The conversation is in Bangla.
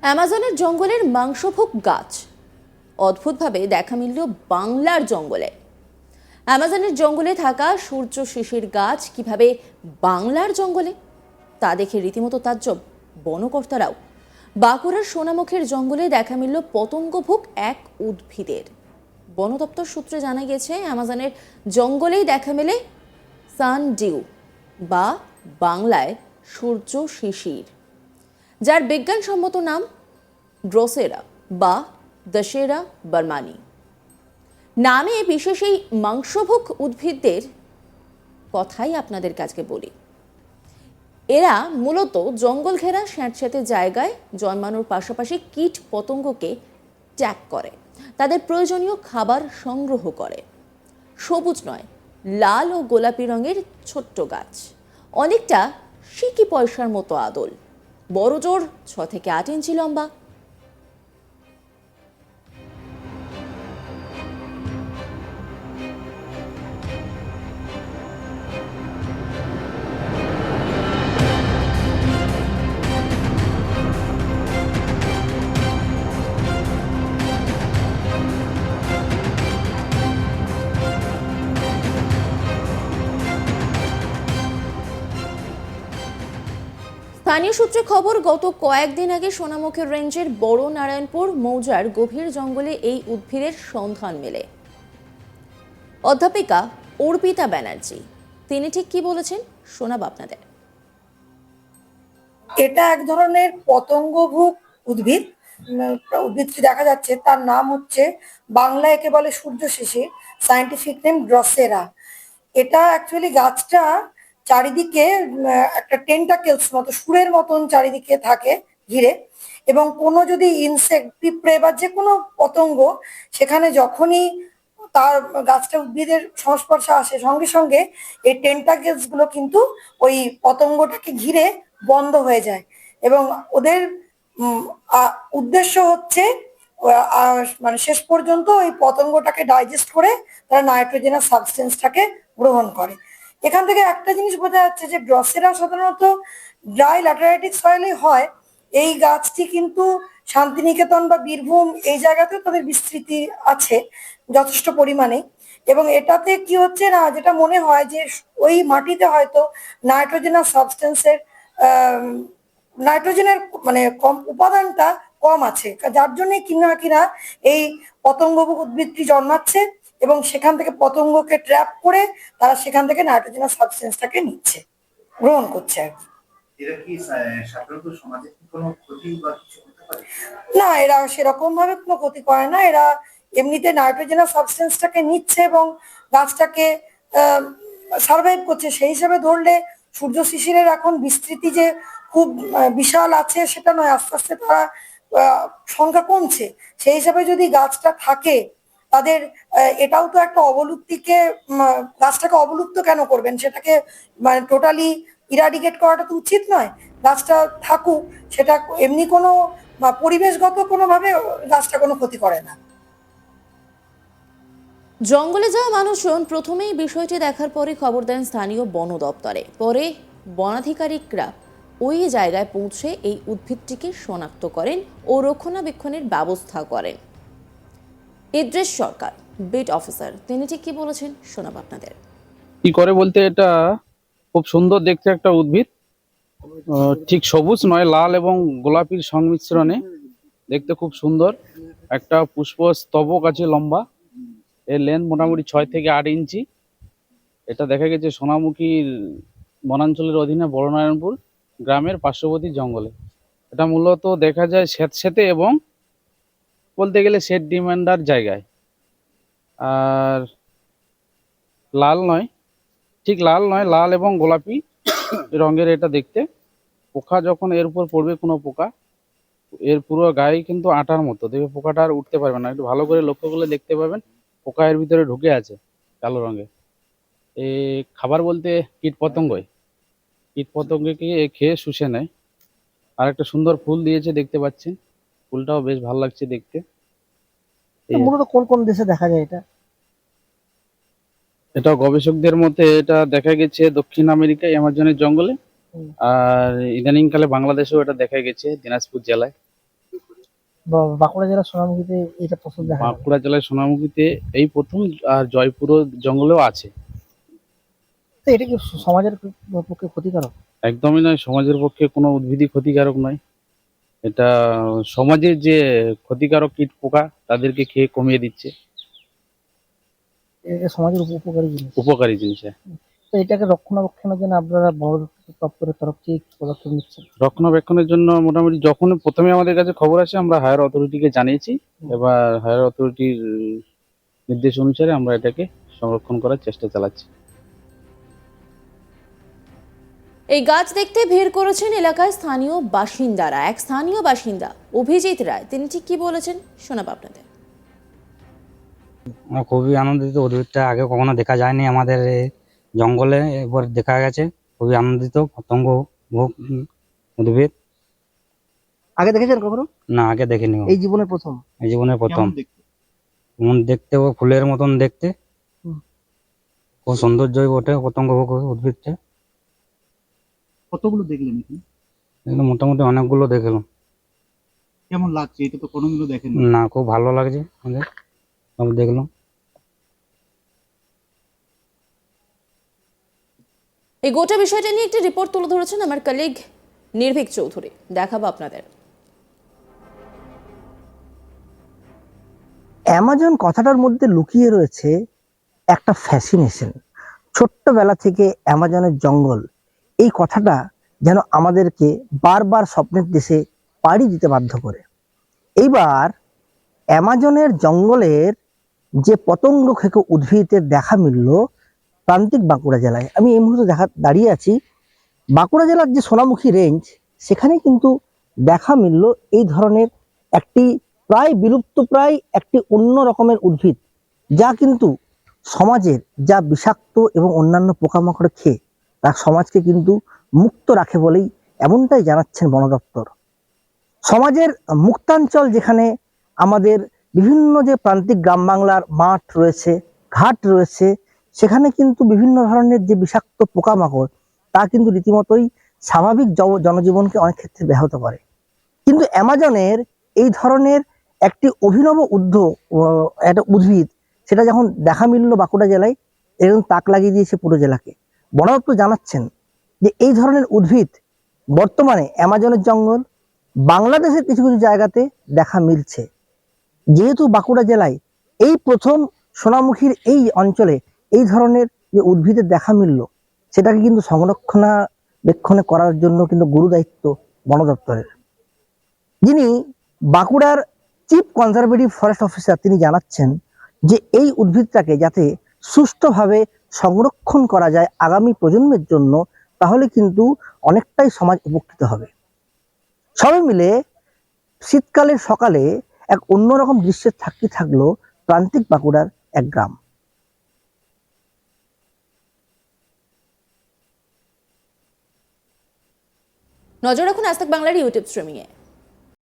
অ্যামাজনের জঙ্গলের মাংসভোগ গাছ অদ্ভুতভাবে দেখা মিলল বাংলার জঙ্গলে। অ্যামাজনের জঙ্গলে থাকা সূর্য শিশির গাছ কিভাবে বাংলার জঙ্গলে, তা দেখে রীতিমতো তাজ্জব বনকর্তারাও। বাঁকুড়ার সোনামুখীর জঙ্গলে দেখা মিলল পতঙ্গভোগ এক উদ্ভিদের। বন দপ্তর সূত্রে জানা গেছে, অ্যামাজনের জঙ্গলেই দেখা মেলে সানডিউ বা বাংলায় সূর্য শিশির, যার বিজ্ঞানসম্মত নাম ড্রোসেরা বা দশেরা বার্মানি নামে বিশেষ এই মাংসভোগ উদ্ভিদদের কথাই আপনাদের কাছে বলি। এরা মূলত জঙ্গল ঘেরা স্যাঁতস্যাঁতে জায়গায় জন্মানোর পাশাপাশি কীট পতঙ্গকে ট্যাগ করে, তাদের প্রয়োজনীয় খাবার সংগ্রহ করে। সবুজ নয়, লাল ও গোলাপি রঙের ছোট্ট গাছ, অনেকটা সিকি পয়সার মতো আদল, বড় জোর 6 থেকে 8 ইঞ্চি লম্বা। স্থানীয় সূত্রে খবর, গত কয়েকদিন আগে সোনামুখী রেঞ্জের বড় নারায়ণপুর মৌজার গভীর জঙ্গলে এই উদ্ভিদের সন্ধান মেলে। অধ্যাপিকা অর্পিতা ব্যানার্জি তিনি ঠিক কি বলেছেন শোনাব আপনাদের। এটা এক ধরনের পতঙ্গভোগ উদ্ভিদ। উদ্ভিদটি দেখা যাচ্ছে, তার নাম হচ্ছে, বাংলা একে বলে সূর্য শিশির, সায়েন্টিফিক নেম ড্রসেরা। এটা অ্যাকচুয়ালি গাছটা চারিদিকে একটা টেন্টাকেলস মতো, সুরের মতন চারিদিকে থাকে ঘিরে, এবং কোনো যদি ইনসেক্ট, পিঁপড়ে বা যে কোনো পতঙ্গ সেখানে যখনই তার গাছটা উদ্ভিদের সংস্পর্শে আসে, সঙ্গে সঙ্গে এই টেন্টাকেলস গুলো কিন্তু ওই পতঙ্গটাকে ঘিরে বন্ধ হয়ে যায়, এবং ওদের উদ্দেশ্য হচ্ছে মানে শেষ পর্যন্ত ওই পতঙ্গটাকে ডাইজেস্ট করে তারা নাইট্রোজেনাস সাবস্টেন্সটাকে গ্রহণ করে। এখান থেকে একটা জিনিস বোঝা যাচ্ছে যে ড্রসেরা সাধারণত ড্রাই ল্যাটেরাইটিক সয়েলে হয়। এই গাছটি কিন্তু শান্তিনিকেতন বা বীরভূম এই জায়গাতেও তাদের বিস্তৃতি আছে যথেষ্ট পরিমাণে, এবং এটাতে কি হচ্ছে না, যেটা মনে হয় যে ওই মাটিতে হয়তো নাইট্রোজেনাস সাবস্টেন্সের নাইট্রোজেনের মানে কম উপাদানটা কম আছে, যার জন্য কিনা এই পতঙ্গভোগ উদ্ভিদটি জন্মাচ্ছে, এবং সেখান থেকে পতঙ্গকে ট্র্যাপ করে তারা সেখান থেকে নাইট্রোজেনাস সাবস্টেন্সটাকে নিচ্ছে, গ্রহণ করছে আর কি। না, এরা সেরকম ভাবে কোনো ক্ষতি করে না। এরা এমনিতে নাইট্রোজেনাস সাবস্টেন্সটাকে নিচ্ছে এবং গাছটাকে সার্ভাইভ করছে। সেই হিসাবে ধরলে সূর্য শিশিরের এখন বিস্তৃতি যে খুব বিশাল আছে সেটা নয়, আস্তে আস্তে তারা সংখ্যা কমছে। সেই হিসাবে যদি গাছটা থাকে, তাদের এটাও তো একটা অবলুপ্তিকে, গাছটাকে অবলুপ্ত কেন করবেন, সেটাকে মানে টোটালি ইরাডিকেট করাটা তো উচিত নয়। গাছটা থাকুক, সেটা এমনি কোনো পরিবেশগত কোনোভাবে গাছটা কোনো ক্ষতি করে না। জঙ্গলে যাওয়া মানুষজন প্রথমেই বিষয়টি দেখার পরে খবর দেন স্থানীয় বন দপ্তরে। পরে বনাধিকারিকরা ওই জায়গায় পৌঁছে এই উদ্ভিদটিকে শনাক্ত করেন ও রক্ষণাবেক্ষণের ব্যবস্থা করেন। ইদ্রিস সরকার, বিট অফিসার, তিনি ঠিক কি বলেছেন শোনাব আপনাদের। কি করে বলতে, এটা খুব সুন্দর দেখতে একটা উদ্ভিদ, ঠিক সবুজ নয়, লাল এবং গোলাপির সংমিশ্রণে দেখতে খুব সুন্দর। একটা পুষ্পস্তবক আছে লম্বা, এর লেন্থ মোটামুটি 6 থেকে 8 ইঞ্চি। এটা দেখা গেছে সোনামুখীর বনাঞ্চলের অধীনে বড়নারায়ণপুর গ্রামের পার্শ্ববর্তী জঙ্গলে। এটা মূলত দেখা যায় স্যাঁতস্যাঁতে এবং বলতে গেলে শেড ডিমান্ডার জায়গায়। আর লাল নয়, ঠিক লাল নয়, লাল এবং গোলাপি রঙের এটা দেখতে। পোকা যখন এর উপর পড়বে, কোনো পোকা, এর পুরো গায়ে কিন্তু আটার মতো দেখবে, পোকাটা আর উঠতে পারবে না। একটু ভালো করে লক্ষ্য করলে দেখতে পাবেন পোকা এর ভিতরে ঢুকে আছে কালো রঙের। এই খাবার বলতে কীট পতঙ্গই, কীট পতঙ্গকে খেয়ে শুষে নেয়। আর একটা সুন্দর ফুল দিয়েছে দেখতে পাচ্ছেন, ফুলটাও বেশ ভালো লাগছে দেখতে। মূলত কোন কোন দেশে দেখা যায় এটা? এটা গবেষকদের মতে এটা দেখা গেছে দক্ষিণ আমেরিকায় অ্যামাজনের জঙ্গলে, আর ইদানিং কালে বাংলাদেশেও এটা দেখা গেছে দিনাজপুর জেলায়। বাঁকুড়া জেলার সোনামুখীতে এটা প্রচুর দেখা যায়। বাঁকুড়া জেলায় সোনামুখীতে এই প্রথম, আর জয়পুর জঙ্গলেও আছে। তো এটা কি সমাজের পক্ষে ক্ষতিকারক? একদমই নয়, সমাজের পক্ষে কোনো উদ্ভিদই ক্ষতিকারক নয়। এটা সমাজের যে ক্ষতিকারক কীট পোকা তাদেরকে খেয়ে কমিয়ে দিচ্ছে। এটা সমাজের উপকারী জিনিস। উপকারী জিনিস। তো এটাকে রক্ষণাবেক্ষণের জন্য আপনারা বন দপ্তরের তরফ থেকে কি পদক্ষেপ নিচ্ছেন? রক্ষণাবেক্ষণের জন্য মোটামুটি যখন প্রথমে আমাদের কাছে খবর আসে আমরা হায়ার অথরিটিকে জানিয়েছি। এবার হায়ার অথরিটির নির্দেশ অনুসারে আমরা এটাকে সংরক্ষণ করার চেষ্টা চালাচ্ছি। এই গাছ দেখতে ভিড় করেছেন এলাকায় স্থানীয় বাসিন্দারা। এক স্থানীয় বাসিন্দা অভিজিৎ রায় তিনি ঠিক কি বলেছেন শোনাবো আপনাদের। আমরা খুবই আনন্দিত, উদ্ভিদটা আগে কখনো দেখা যায়নি আমাদের এই জঙ্গলে, এবার দেখা গেছে। খুবই আনন্দিত, পতঙ্গ ভোগ উদ্ভিদ। আগে দেখেছেন কখনো? না, আগে দেখিনি। এই জীবনের প্রথম? এই জীবনের প্রথম। দেখতে ও ফুলের মতন দেখতে, খুব সৌন্দর্যই বটে পতঙ্গ ভোগ উদ্ভিদটা। কতগুলো দেখলেন এখানে? এগুলো মোটামুটি অনেকগুলো দেখলাম। কেমন লাগছে? এটা তো কোনোগুলো দেখেন না, খুব ভালো লাগছে আমাদের, সব দেখলাম। এই গোটা বিষয়টা নিয়ে একটি রিপোর্ট তুলে ধরেছেন আমার কলিগ নির্ভীক চৌধুরী, দেখাবো আপনাদের। অ্যামাজন কথাটার মধ্যে লুকিয়ে রয়েছে একটা ফ্যাসিনেশন। ছোট্টবেলা থেকে অ্যামাজনের জঙ্গল, এই কথাটা যেন আমাদেরকে বারবার স্বপ্নের দেশে পাড়ি দিতে বাধ্য করে। এইবার অ্যামাজনের জঙ্গলের যে পতঙ্গ খেকো উদ্ভিদের দেখা মিলল প্রান্তিক বাঁকুড়া জেলায়। আমি এই মুহূর্তে দাঁড়িয়ে আছি বাঁকুড়া জেলার যে সোনামুখী রেঞ্জ, সেখানে কিন্তু দেখা মিলল এই ধরনের একটি প্রায় বিলুপ্তপ্রায় একটি অন্য রকমের উদ্ভিদ, যা কিন্তু সমাজের যা বিষাক্ত এবং অন্যান্য পোকামাকড় খেয়ে তার সমাজকে কিন্তু মুক্ত রাখে বলেই এমনটাই জানাচ্ছেন বন দপ্তর। সমাজের মুক্তাঞ্চল, যেখানে আমাদের বিভিন্ন যে প্রান্তিক গ্রাম বাংলার মাঠ রয়েছে, ঘাট রয়েছে, সেখানে কিন্তু বিভিন্ন ধরনের যে বিষাক্ত পোকামাকড় তা কিন্তু রীতিমতোই স্বাভাবিক জনজীবনকে অনেক ক্ষেত্রে ব্যাহত করে। কিন্তু অ্যামাজনের এই ধরনের একটি অভিনব একটা উদ্ভিদ, সেটা যখন দেখা মিলল বাঁকুড়া জেলায়, এরকম তাক লাগিয়ে দিয়েছে পুরো জেলাকে। বন দপ্তর জানাচ্ছেন যে এই ধরনের উদ্ভিদ বর্তমানে অ্যামাজনের জঙ্গল বাংলাদেশের কিছু কিছু জায়গাতে দেখা মিলছে। যেহেতু বাঁকুড়া জেলায় এই প্রথম সোনামুখীর এই অঞ্চলে এই ধরনের যে উদ্ভিদের দেখা মিলল, সেটাকে কিন্তু সংরক্ষণাবেক্ষণ করার জন্য কিন্তু গুরু দায়িত্ব বন দপ্তরের। যিনি বাঁকুড়ার চিফ কনজারভেটিভ ফরেস্ট অফিসার, তিনি জানাচ্ছেন যে এই উদ্ভিদটাকে যাতে সুষ্ঠুভাবে সংরক্ষণ করা যায় আগামী প্রজন্মের জন্য, তাহলে কিন্তু অনেকটাই সমাজ উপকৃত হবে। সবাই মিলে শীতকালের সকালে এক অন্যরকম দৃশ্যের সাক্ষী থাকলো প্রান্তিক বাঁকুড়ার এক গ্রাম। নজর রাখুন আজ তাক বাংলার ইউটিউব স্ট্রিমিংয়ে।